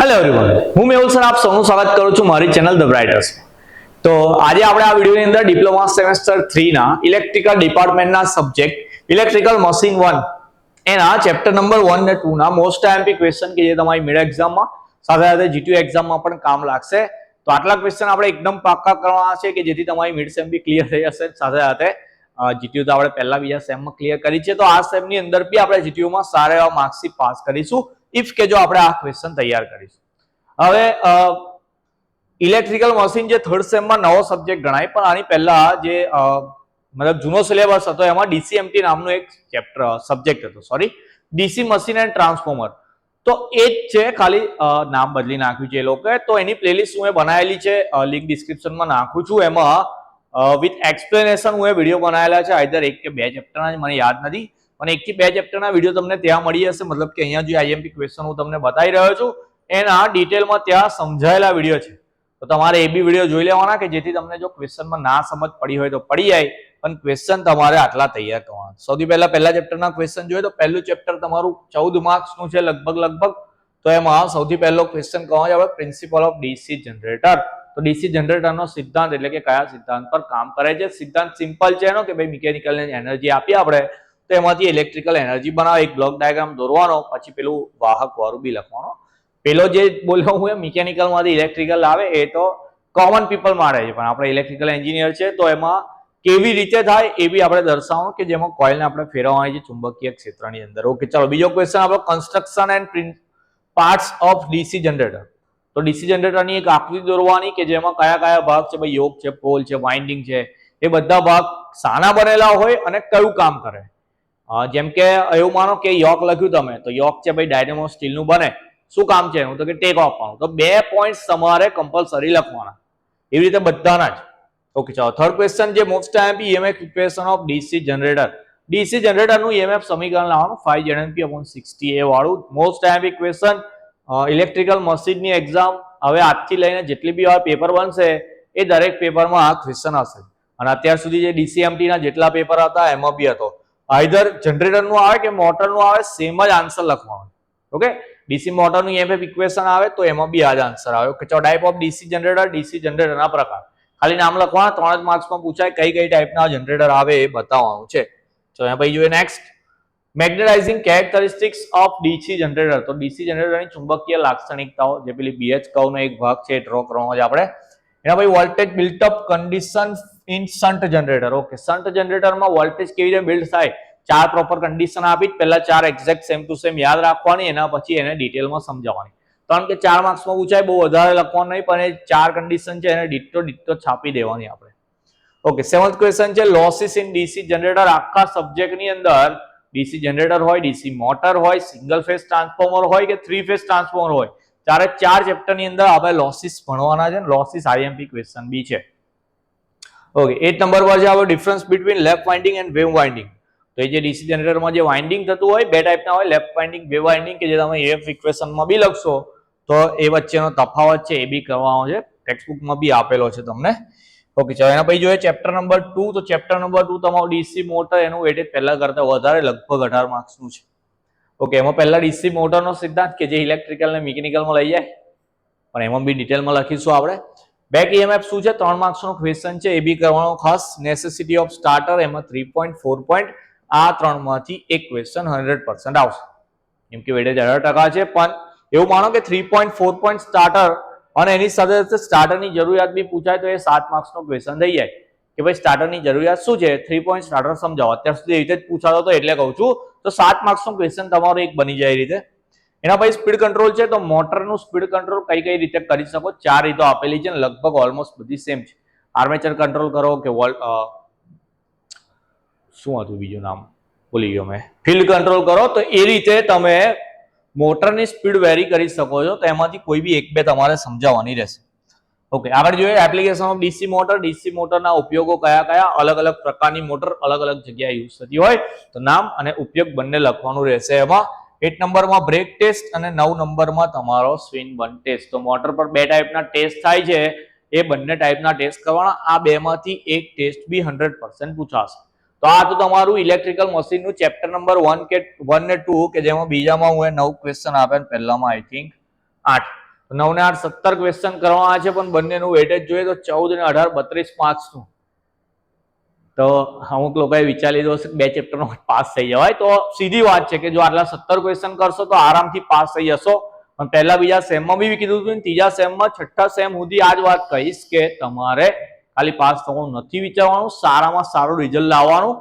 Hello everyone, હું Mehul sir આપ સૌનું સ્વાગત કરું છું મારી ચેનલ ધ બ્રાઇટર્સ. તો આજે આપણે આ વિડિયોની અંદર ડિપ્લોમા સેમેસ્ટર 3 ના ઇલેક્ટ્રિકલ ડિપાર્ટમેન્ટના સબ્જેક્ટ ઇલેક્ટ્રિકલ મશીન 1 એના ચેપ્ટર નંબર 1 અને 2 ના મોસ્ટ આઈએમપી ક્વેશ્ચન કે જે તમારી મિડ એક્ઝામમાં સાથે સાથે જીટીયુ એક્ઝામમાં પણ કામ લાગશે. તો આટલા ક્વેશ્ચન આપણે એકદમ પાક્કા કરવાના છે કે જેથી તમારી મિડ સેમ બી ક્લિયર થઈ જશે. સાથે સાથે જીટીયુ તો આપણે પહેલા બીજા સેમમાં ક્લિયર કરી છે, તો આ સેમની અંદર બી આપણે જીટીયુમાં સારા એવા માર્ક્સથી પાસ કરીશું ઇફ કે જો આપણે આ ક્વેશ્ચન તૈયાર કરીશું. હવે ઇલેક્ટ્રિકલ મશીન જે થર્ડ સેમમાં નવો સબ્જેક્ટ ગણાય, પણ આની પહેલા જે મતલબ જૂનો સિલેબસ હતો એમાં ડીસીએમટી નામનો એક ચેપ્ટર સબ્જેક્ટ હતો, sorry DC machine and transformer. તો એ જ છે, ખાલી નામ બદલી નાખ્યું છે એ લોકોએ. તો એની પ્લેલિસ્ટ હું બનાવેલી છે, લિંક ડિસ્ક્રિપ્શનમાં નાખું છું. એમાં વિથ એક્સપ્લેનેશન હું વિડીયો બનાવેલા છે, આઈધર 1 કે 2 ચેપ્ટરના, મને યાદ નથી, પણ 1 થી 2 ચેપ્ટરના વિડીયો તમને ત્યાં મળી જશે. મતલબ કે અહીંયા જે આઈએમપી ક્વેશ્ચન હું તમને બતાવી રહ્યો છું એના ડિટેલમાં ત્યાં સમજાયેલા વિડીયો છે. તો તમારે એ બી વિડીયો જોઈ લેવાના કે જેથી તમને જો ક્વેશ્ચનમાં ના સમજ પડી હોય તો પડી જાય, પણ ક્વેશ્ચન તમારે આટલા તૈયાર કરવાના. સૌથી પહેલા ચેપ્ટરના ક્વેશ્ચન જોઈએ તો પહેલું ચેપ્ટર તમારું 14 માર્ક્સનું છે લગભગ. તો એમાં સૌથી પહેલો ક્વેશ્ચન કહેવાય આપણે પ્રિન્સિપલ ઓફ ડીસી જનરેટર. તો ડીસી જનરેટરનો સિદ્ધાંત એટલે કે કયા સિદ્ધાંત પર કામ કરે છે. સિદ્ધાંત સિમ્પલ છે એનો કે ભાઈ મિકેનિકલ એનર્જી આપીએ આપણે તો એમાંથી ઇલેક્ટ્રિકલ એનર્જી બનાવે. એક બ્લોક ડાયાગ્રામ દોરવાનો, પછી પેલું વાહક વાળું બી લખવાનો. પેલો જે બોલ્યો હું મિકેનિકલ માંથી ઇલેક્ટ્રિકલ આવે એ તો કોમન પીપલ માટે છે, પણ આપણે ઇલેક્ટ્રિકલ એન્જિનિયર છે તો એમાં કેવી રીતે થાય એ બી આપણે દર્શાવવાનું કે જેમાં કોઇલને આપણે ફેરવવાની છે ચુંબકીય ક્ષેત્રની અંદર. ઓકે, ચાલો બીજો ક્વેશ્ચન આપણો construction and parts of DC generator. તો ડીસી જનરેટરની એક આકૃતિ દોરવાની કે જેમાં કયા કયા ભાગ છે, ભાઈ યોક છે, પોલ છે, વાઇન્ડિંગ છે, એ બધા ભાગ શાના બનેલા હોય અને કયું કામ કરે. જેમ કે એવું માનો કે યોક લખ્યું તમે, તો યોક છે ભાઈ ડાયનેમો સ્ટીલનું બને. શું કામ છે એનું? તો કે ટેક આપવાનું. તો 2 પોઈન્ટ્સ તમારે કમ્પલસરી લખવાના, એવી રીતે બધાના જ. ઓકે, ચાલો થર્ડ ક્વેશ્ચન જે most IMP EMF equation of DC generator. DC જનરેટરનું ઈએમએફ સમીકરણ લાવવાનું 5 Nm/60A વાળું મોસ્ટ આઈએમપી ક્વેશ્ચન ઇલેક્ટ્રિકલ મશીનની એક્ઝામ. હવે આજથી લઈને જેટલી બી વાર પેપર બનશે એ દરેક પેપરમાં આ ક્વેશ્ચન હશે. અને અત્યાર સુધી જે ડીસીએમટી ના જેટલા પેપર હતા એમાં બી હતો. આઈધર જનરેટરનું આવે કે મોટરનું આવે, સેમ જ આન્સર લખવાનો. ઓકે, ડીસી મોટરનું ઈએમએફ ઇક્વેશન આવે તો એમાં બી આ જ આન્સર આવે. ઓકે, ચાલો type of DC generator, DC જનરેટરના પ્રકાર. ખાલી નામ લખવાના, 3 જ માર્ક્સમાં પૂછાય કઈ કઈ ટાઈપના જનરેટર આવે એ બતાવવાનું છે. તો અહીંયા પછી જોઈએ next magnetising characteristics of DC generator. તો ડીસી જનરેટરની ચુંબકીય લાક્ષણિકતાઓ, જે પેલી BH કર્વનો એક ભાગ છે ડ્રો કરવાનો છે આપણે. એના પછી voltage built up condition in shunt generator. Okay, shunt જનરેટરમાં વોલ્ટેજ કેવી રીતે બિલ્ડ થાય, 4 પ્રોપર કન્ડિશન આપી, પહેલા 4 એક્ઝેક્ટ સેમ ટુ સેમ યાદ રાખવાની, એના પછી એને ડિટેલમાં સમજાવવાની. કારણ કે 4 માર્ક્સમાં પૂછાય, બહુ વધારે લખવાનું નહીં, પણ એ 4 કન્ડિશન છે એને ડિટ્ટો છાપી દેવાની આપણે. ઓકે, 7th ક્વેશ્ચન છે લોસીસ ઇન ડીસી જનરેટર. આખા સબ્જેક્ટની અંદર ડીસી જનરેટર હોય, ડીસી મોટર હોય, સિંગલ ફેઝ ટ્રાન્સફોર્મર હોય કે 3 ફેઝ ટ્રાન્સફોર્મર હોય, 4 ચેપ્ટરની અંદર આપણે લોસીસ ભણવાના છે. લોસીસ આઈએમપી ક્વેશ્ચન બી છે. ઓકે, 8 નંબર પર છે આપણો difference between left winding and wave winding. તો એ જે ડીસી જનરેટરમાં જે વાઇન્ડિંગ થતું હોય, 2 ટાઈપના હોય, લેફ્ટ વાઇન્ડિંગ, વેવ વાઇન્ડિંગ, કે જે તમે એફ ઇક્વેશનમાં બી લખશો તો એ વચ્ચેનો તફાવત છે એ બી કરવાનો છે, ટેક્સ્ટબુકમાં બી આપેલો છે તમને. ઓકે, ચાલો એના પછી જોઈએ ચેપ્ટર નંબર 2. તો ચેપ્ટર નંબર 2 તમારું ડીસી મોટર, એનું વેટેજ પહેલા કરતા વધારે લગભગ 18 માર્ક્સનું છે. ઓકે, એમાં પહેલા ડીસી મોટરનો સિદ્ધાંત કે જે ઇલેક્ટ્રિકલ ને મિકેનિકલમાં લઈ જાય, પણ એમાં બી ડિટેલમાં લખીશું આપણે. બેક ઈએમએફ શું છે, 3 માર્ક્સનો ક્વેશ્ચન છે, એ બી કરવાનો ખાસ. નેસેસિટી ઓફ સ્ટાર્ટર, એમાં 3.4 પોઈન્ટ. આ 3 માંથી એક ક્વેશ્ચન 100% આવશે, કેમ કે વેટેજ 18% છે. પણ એવું માનો કે 3.4 પોઈન્ટ સ્ટાર્ટર અને એની સાથે સાથે સ્ટાર્ટરની જરૂરિયાત બી પૂછાય તો એ 7 માર્ક્સનો ક્વેશ્ચન થઈ જાય કે ભાઈ સ્ટાર્ટરની જરૂરિયાત શું છે, 3 પોઈન્ટ સ્ટાર્ટર સમજાવો. અત્યાર સુધી એ રીતે જ પૂછાતો હતો એટલે કહું છું. તો 7 માર્ક્સનો ક્વેશ્ચન તમારો એક બની જાય એ રીતે. એના પછી સ્પીડ કંટ્રોલ છે. તો મોટરનું સ્પીડ કંટ્રોલ કઈ રીતે કરી શકો, 4 રીતો આપેલી છે, લગભગ ઓલમોસ્ટ બધી સેમ છે. આર્મેચર કંટ્રોલ કરો કે શું હતું બીજું નામ ભૂલી ગયો મેં, ફિલ્ડ કંટ્રોલ કરો. તો એ રીતે તમે મોટરની સ્પીડ વેરી કરી શકો છો. તો એમાંથી કોઈ બી 1-2 તમારે સમજાવવાની રહેશે. ઓકે, આગળ જોઈએ application of DC motor. DC મોટરના ઉપયોગો કયા કયા, અલગ અલગ પ્રકારની મોટર અલગ અલગ જગ્યાએ યુઝ થતી હોય તો નામ અને ઉપયોગ બંને લખવાનું રહેશે એમાં. 8 નંબરમાં બ્રેક ટેસ્ટ અને 9 નંબરમાં તમારો સ્વિંગ બર્ન ટેસ્ટ. તો મોટર પર 2 ટાઈપના ટેસ્ટ થાય છે, એ બંને ટાઈપના ટેસ્ટ કરવાના. આ 2 માંથી એક ટેસ્ટ બી 100% પૂછાશે. તો આ તો તમારું ઇલેક્ટ્રિકલ મશીનનું ચેપ્ટર નંબર 1 ને 2 કે જેમાં બીજામાં હું 9 ક્વેશ્ચન આપ્યા, પહેલામાં આઈ થિંક 8. 9 ને 8 17 ક્વેશ્ચન કરવાના છે, પણ બંનેનું વેટેજ જોઈએ તો 14 અને 18 32 માર્ક્સનું. તો અમુક લોકોએ વિચારી લીધું હશે કે 2 ચેપ્ટરમાં પાસ થઈ જવાય, તો સીધી વાત છે કે જો આટલા 17 ક્વેશ્ચન કરશો તો આરામથી પાસ થઈ જશો. પણ પહેલા બીજા સેમમાં બી કીધું હતું, ત્રીજા સેમમાં છઠ્ઠા સેમ સુધી આ જ વાત કહીશ કે તમારે ખાલી પાસ થવાનું નથી વિચારવાનું, સારામાં સારું રિઝલ્ટ લાવવાનું.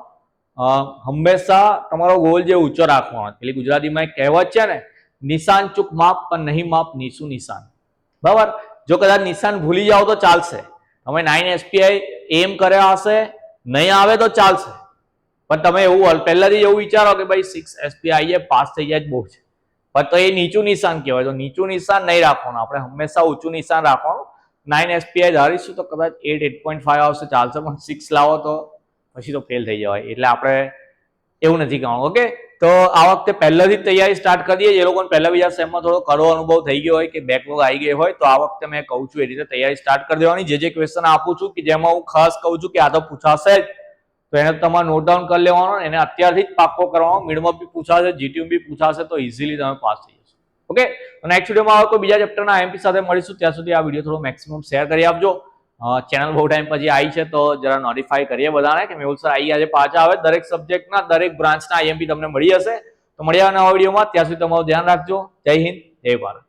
હંમેશા તમારો ગોલ જે ઊંચો રાખવાનો. એટલે ગુજરાતીમાં એક કહેવત છે ને, નિશાન ચૂક માપ પણ નહીં માપ નીસું નિશાન. બરાબર, જો કદાચ નિશાન ભૂલી જાઓ તો ચાલશે. તમે 9 SPI એમ કર્યા હશે, નહીં આવે તો ચાલશે, પણ તમે એવું પહેલાથી એવું વિચારો કે ભાઈ 6 SPI આવીએ પાસ થઈ જાય જ બહુ છે, પણ તો એ નીચું નિશાન કહેવાય. તો નીચું નિશાન નહીં રાખવાનું, આપણે હંમેશા ઊંચું નિશાન રાખવાનું. 9 SPI ધારીશું તો કદાચ 8.5 આવશે ચાલશે, પણ 6 લાવો તો પછી તો ફેલ થઈ જવાય. એટલે આપણે એવું નથી કરવાનું. ઓકે, તો આ વખતે પહેલાથી જ તૈયારી સ્ટાર્ટ કરી દઈએ. જે લોકોને પહેલા બીજા સેમમાં થોડો કડવો અનુભવ થઈ ગયો હોય કે બેકલોગ આવી ગયો હોય, તો આ વખતે મેં કહું છું એ રીતે તૈયારી સ્ટાર્ટ કરી દેવાની. જે ક્વેશ્ચન આપું છું કે જેમાં હું ખાસ કહું છું કે આ તો પૂછાશે જ, તો એને તમારે નોટ ડાઉન કરી લેવાનો, એને અત્યારથી જ પાક્કો કરવાનો. મિડમાં બી પૂછાશે, જીટીયુ બી પૂછાશે, તો ઇઝીલી તમે પાસ થઈ જશો. ઓકે, તો નેક્સ્ટ વિડીયોમાં આવે તો બીજા ચેપ્ટરના IMP સાથે મળીશું. ત્યાં સુધી આ વિડીયો થોડો મેક્સિમમ શેર કરી આપજો. ચેનલ બહુ ટાઈમ પછી આવી છે તો જરા નોટિફાઈ કરીએ બધાને કે મેહુલ સર આવી આજે પાછા આવે. દરેક સબ્જેક્ટના દરેક બ્રાન્ચના IMP તમને મળી હશે. તો મળ્યા નવા વિડીયોમાં. ત્યાં સુધી તમારું ધ્યાન રાખજો. જય હિન્દ, જય ભારત.